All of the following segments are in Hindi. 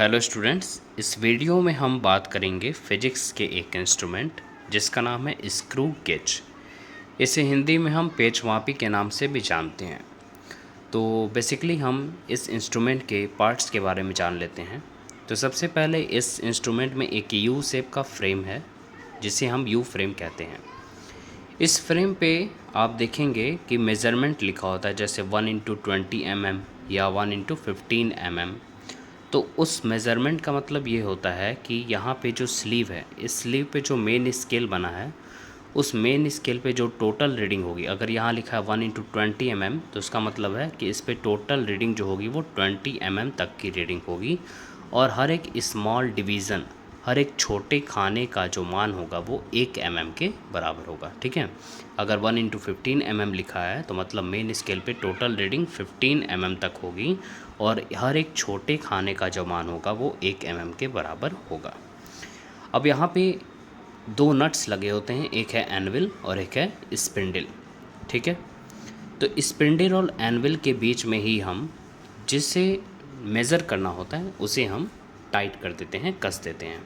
हेलो स्टूडेंट्स, इस वीडियो में हम बात करेंगे फिजिक्स के एक इंस्ट्रूमेंट जिसका नाम है स्क्रू गेज। इसे हिंदी में हम पेचमापी के नाम से भी जानते हैं। तो बेसिकली हम इस इंस्ट्रूमेंट के पार्ट्स के बारे में जान लेते हैं। तो सबसे पहले इस इंस्ट्रूमेंट में एक यू शेप का फ्रेम है जिसे हम यू फ्रेम कहते हैं। इस फ्रेम पे आप देखेंगे कि मेज़रमेंट लिखा होता है, जैसे 1x20 mm या 1x15 mm। तो उस मेज़रमेंट का मतलब ये होता है कि यहाँ पे जो स्लीव है, इस स्लीव पे जो मेन स्केल बना है, उस मेन स्केल पे जो टोटल रीडिंग होगी, अगर यहाँ लिखा है 1x20 mm तो उसका मतलब है कि इस पे टोटल रीडिंग जो होगी वो 20 mm तक की रीडिंग होगी। और हर एक स्मॉल डिवीज़न, हर एक छोटे खाने का जो मान होगा वो 1 mm के बराबर होगा। ठीक है, अगर 1x15 mm लिखा है तो मतलब मेन स्केल पे टोटल रीडिंग 15 mm तक होगी और हर एक छोटे खाने का जो मान होगा वो 1 mm के बराबर होगा। अब यहाँ पे दो नट्स लगे होते हैं, एक है एनविल और एक है स्पिंडल। ठीक है, तो स्पिंडल और एनविल के बीच में ही हम जिसे मेज़र करना होता है उसे हम टाइट कर देते हैं, कस देते हैं।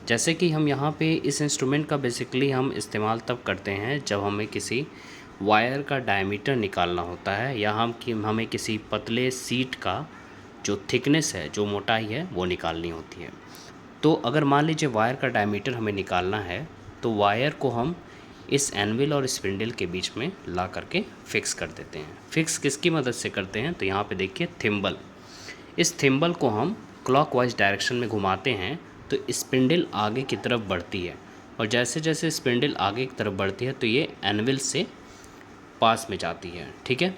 जैसे कि हम यहाँ पे इस इंस्ट्रूमेंट का बेसिकली हम इस्तेमाल तब करते हैं जब हमें किसी वायर का डायमीटर निकालना होता है या हमें किसी पतले सीट का जो थिकनेस है, जो मोटाई है वो निकालनी होती है। तो अगर मान लीजिए वायर का डायमीटर हमें निकालना है तो वायर को हम इस एनविल और स्पिंडल के बीच में ला करके फिक्स कर देते हैं। फिक्स किसकी मदद से करते हैं, तो यहाँ पे देखिए थिम्बल। इस थिम्बल को हम क्लॉकवाइज डायरेक्शन में घुमाते हैं तो स्पिंडल आगे की तरफ बढ़ती है और जैसे जैसे स्पिंडल आगे की तरफ बढ़ती है तो ये एनविल से पास में जाती है। ठीक है,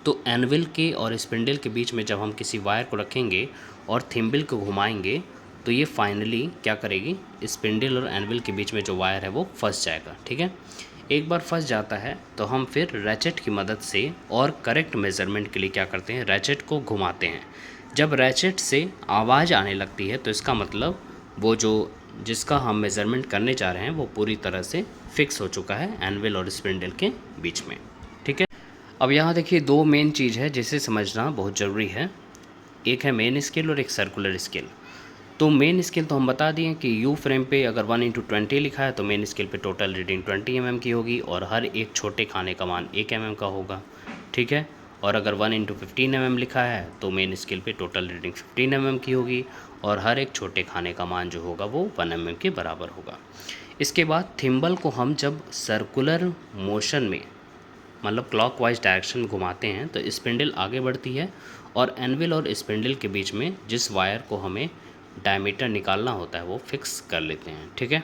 तो एनविल के और स्पिंडल के बीच में जब हम किसी वायर को रखेंगे और थिम्बल को घुमाएंगे तो ये फाइनली क्या करेगी, स्पिंडल और एनविल के बीच में जो वायर है वो फंस जाएगा। ठीक है, एक बार फंस जाता है तो हम फिर रैचेट की मदद से और करेक्ट मेज़रमेंट के लिए क्या करते हैं, रैचेट को घुमाते हैं। जब रैचेट से आवाज़ आने लगती है तो इसका मतलब वो जो जिसका हम मेज़रमेंट करने जा रहे हैं वो पूरी तरह से फिक्स हो चुका है एनविल और स्पिंडल के बीच में। ठीक है, अब यहाँ देखिए दो मेन चीज़ है जिसे समझना बहुत ज़रूरी है, एक है मेन स्केल और एक सर्कुलर स्केल। तो मेन स्केल तो हम बता दिए कि यू फ्रेम पे अगर 1x20 लिखा है तो मेन स्केल पे टोटल रीडिंग 20 mm की होगी और हर एक छोटे खाने का मान 1 mm का होगा। ठीक है, और अगर 1x15 mm लिखा है तो मेन स्केल पे टोटल रीडिंग 15 mm की होगी और हर एक छोटे खाने का मान जो होगा वो 1 mm के बराबर होगा। इसके बाद थिम्बल को हम जब सर्कुलर मोशन में मतलब क्लॉकवाइज डायरेक्शन में घुमाते हैं तो स्पिंडल आगे बढ़ती है और एनविल और स्पिंडल के बीच में जिस वायर को हमें डायमीटर निकालना होता है वो फिक्स कर लेते हैं। ठीक है,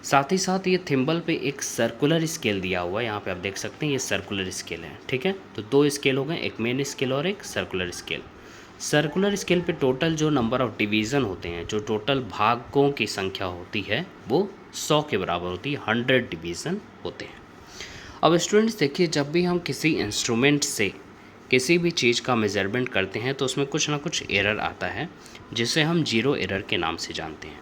साथ ही साथ ये थिम्बल पे एक सर्कुलर स्केल दिया हुआ है, यहाँ पे आप देख सकते हैं ये सर्कुलर स्केल है। ठीक है, तो दो स्केल हो गए, एक मेन स्केल और एक सर्कुलर स्केल। सर्कुलर स्केल पे टोटल जो नंबर ऑफ डिवीज़न होते हैं, जो टोटल भागों की संख्या होती है वो 100 के बराबर होती है, 100 डिवीज़न होते हैं। अब स्टूडेंट्स देखिए, जब भी हम किसी इंस्ट्रूमेंट से किसी भी चीज़ का मेज़रमेंट करते हैं तो उसमें कुछ ना कुछ एरर आता है जिसे हम जीरो एरर के नाम से जानते हैं।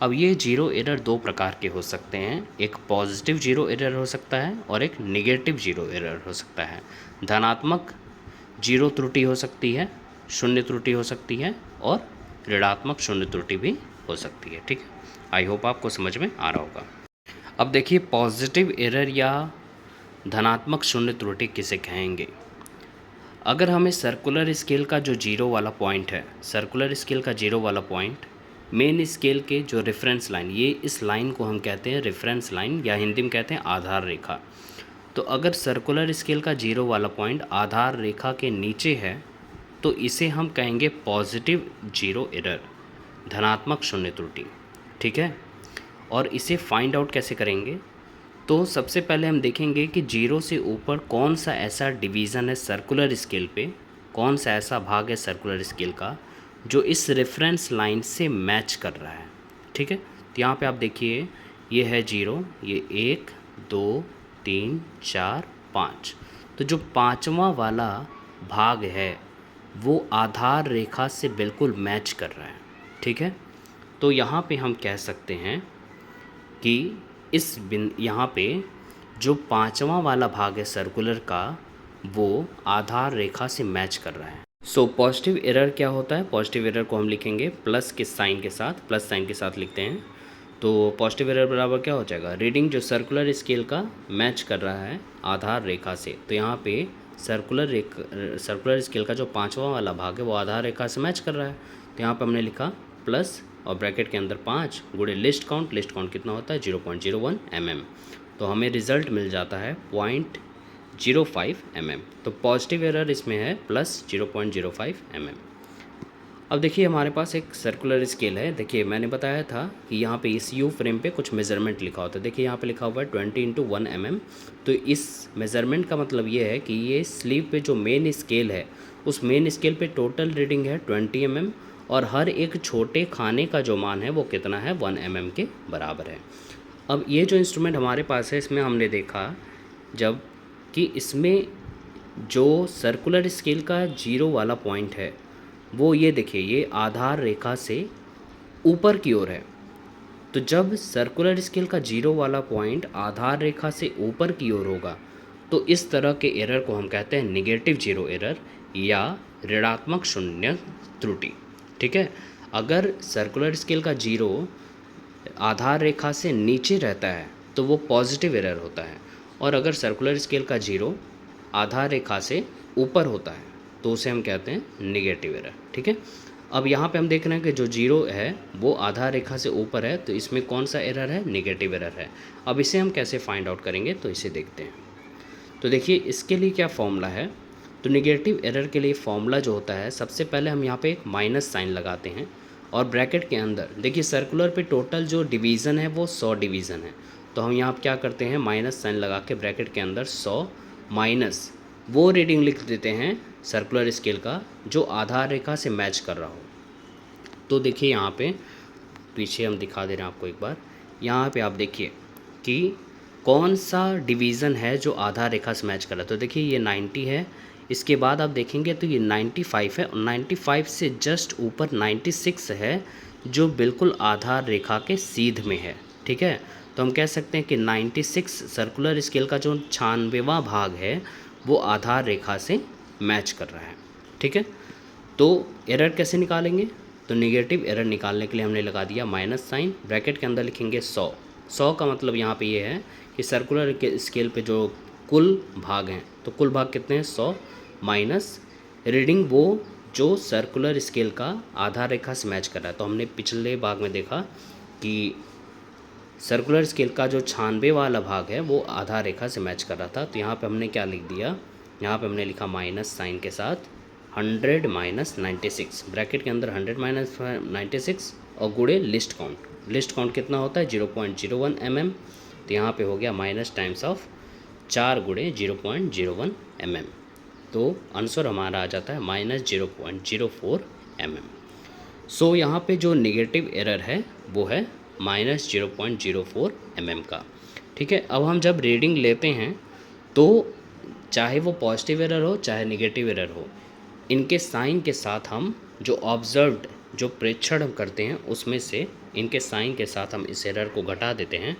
अब ये जीरो एरर दो प्रकार के हो सकते हैं, एक पॉजिटिव जीरो एरर हो सकता है और एक नेगेटिव जीरो एरर हो सकता है। धनात्मक जीरो त्रुटि हो सकती है, शून्य त्रुटि हो सकती है और ऋणात्मक शून्य त्रुटि भी हो सकती है। ठीक है, आई होप आपको समझ में आ रहा होगा। अब देखिए पॉजिटिव एरर या धनात्मक शून्य त्रुटि किसे कहेंगे। अगर हमें सर्कुलर स्केल का जो जीरो वाला पॉइंट है, सर्कुलर स्केल का जीरो वाला पॉइंट मेन स्केल के जो रेफरेंस लाइन, ये इस लाइन को हम कहते हैं रेफरेंस लाइन या हिंदी में कहते हैं आधार रेखा। तो अगर सर्कुलर स्केल का जीरो वाला पॉइंट आधार रेखा के नीचे है तो इसे हम कहेंगे पॉजिटिव जीरो एरर, धनात्मक शून्य त्रुटि। ठीक है, और इसे फाइंड आउट कैसे करेंगे, तो सबसे पहले हम देखेंगे कि जीरो से ऊपर कौन सा ऐसा डिवीज़न है सर्कुलर स्केल पे, कौन सा ऐसा भाग है सर्कुलर स्केल का जो इस रेफरेंस लाइन से मैच कर रहा है। ठीक है, तो यहाँ पे आप देखिए ये है जीरो, ये 1 2 3 4 5, तो जो पाँचवा वाला भाग है वो आधार रेखा से बिल्कुल मैच कर रहा है। ठीक है, तो यहाँ पे हम कह सकते हैं कि यहाँ पे जो पाँचवा वाला भाग है सर्कुलर का वो आधार रेखा से मैच कर रहा है। सो पॉजिटिव एरर क्या होता है? पॉजिटिव एरर को हम लिखेंगे प्लस के साइन के साथ, प्लस साइन के साथ लिखते हैं। तो पॉजिटिव एरर बराबर क्या हो जाएगा? रीडिंग जो सर्कुलर स्केल का मैच कर रहा है आधार रेखा से। तो यहाँ पे सर्कुलर स्केल का जो 5वां वाला भाग है वो आधार रेखा से मैच कर रहा है। तो यहाँ पे हमने लिखा प्लस और ब्रैकेट के अंदर 5 गुणे लिस्ट काउंट कितना होता है? 0.01 mm। तो हमें रिज़ल्ट मिल जाता है 0.05 mm। तो पॉजिटिव एरर इसमें है प्लस 0.05 mm। अब देखिए हमारे पास एक सर्कुलर स्केल है। देखिए मैंने बताया था कि यहाँ पे इस यू फ्रेम पे कुछ मेज़रमेंट लिखा होता है। देखिए यहाँ पे लिखा हुआ है 20 × 1 mm। तो इस मेज़रमेंट का मतलब ये है कि ये स्लीव पे जो मेन स्केल है उस मेन स्केल पे टोटल रीडिंग है 20 mm और हर एक छोटे खाने का जो मान है वो कितना है? 1 mm के बराबर है। अब ये जो इंस्ट्रूमेंट हमारे पास है इसमें हमने देखा जब कि इसमें जो सर्कुलर स्केल का 0 वाला पॉइंट है वो ये देखिए ये आधार रेखा से ऊपर की ओर है। तो जब सर्कुलर स्केल का 0 वाला पॉइंट आधार रेखा से ऊपर की ओर होगा तो इस तरह के एरर को हम कहते हैं नेगेटिव जीरो एरर या ऋणात्मक शून्य त्रुटि। ठीक है, अगर सर्कुलर स्केल का 0 आधार रेखा से नीचे रहता है तो वो पॉजिटिव एरर होता है, और अगर सर्कुलर स्केल का 0 आधार रेखा से ऊपर होता है तो उसे हम कहते हैं नेगेटिव एरर। ठीक है, अब यहाँ पे हम देख रहे हैं कि जो 0 है वो आधार रेखा से ऊपर है, तो इसमें कौन सा एरर है? नेगेटिव एरर है। अब इसे हम कैसे फाइंड आउट करेंगे तो इसे देखते हैं। तो देखिए इसके लिए क्या फॉर्मूला है? तो नेगेटिव एरर के लिए फॉर्मूला जो होता है, सबसे पहले हम यहाँ पे एक माइनस साइन लगाते हैं और ब्रैकेट के अंदर देखिए सर्कुलर पे टोटल जो डिवीज़न है वो 100 डिवीज़न है। तो हम यहाँ क्या करते हैं? माइनस साइन लगा के ब्रैकेट के अंदर 100 माइनस वो रीडिंग लिख देते हैं सर्कुलर स्केल का जो आधार रेखा से मैच कर रहा हो। तो देखिए यहाँ पे पीछे हम दिखा दे रहे हैं आपको एक बार। यहाँ पे आप देखिए कि कौन सा डिवीज़न है जो आधार रेखा से मैच कर रहा है। तो देखिए ये 90 है, इसके बाद आप देखेंगे तो ये 95 है, और 95 से जस्ट ऊपर 96 है जो बिल्कुल आधार रेखा के सीध में है। ठीक है, तो हम कह सकते हैं कि 96 सर्कुलर स्केल का जो 96वां भाग है वो आधार रेखा से मैच कर रहा है। ठीक है, तो एरर कैसे निकालेंगे? तो नेगेटिव एरर निकालने के लिए हमने लगा दिया माइनस साइन, ब्रैकेट के अंदर लिखेंगे 100 का मतलब यहाँ पे ये है कि सर्कुलर के स्केल पे जो कुल भाग हैं तो कुल भाग कितने हैं? 100 माइनस रीडिंग वो जो सर्कुलर स्केल का आधार रेखा से मैच कर रहा है। तो हमने पिछले भाग में देखा कि सर्कुलर स्केल का जो 96 वाला भाग है वो आधार रेखा से मैच कर रहा था। तो यहाँ पे हमने क्या लिख दिया? यहाँ पे हमने लिखा माइनस साइन के साथ 100 माइनस 96, ब्रैकेट के अंदर 100 माइनस 96 और गुणे लिस्ट काउंट कितना होता है? 0.01 mm। तो यहाँ पे हो गया माइनस टाइम्स ऑफ 4 गुणे 0.01 mm। तो आंसर हमारा आ जाता है माइनस 0.04 mm। सो यहाँ पे जो नेगेटिव एरर है वो है माइनस 0.04 mm का। ठीक है, अब हम जब रीडिंग लेते हैं तो चाहे वो पॉजिटिव एरर हो चाहे नेगेटिव एरर हो, इनके साइन के साथ हम जो ऑब्जर्व्ड जो प्रेक्षण हम करते हैं उसमें से इनके साइन के साथ हम इस एरर को घटा देते हैं।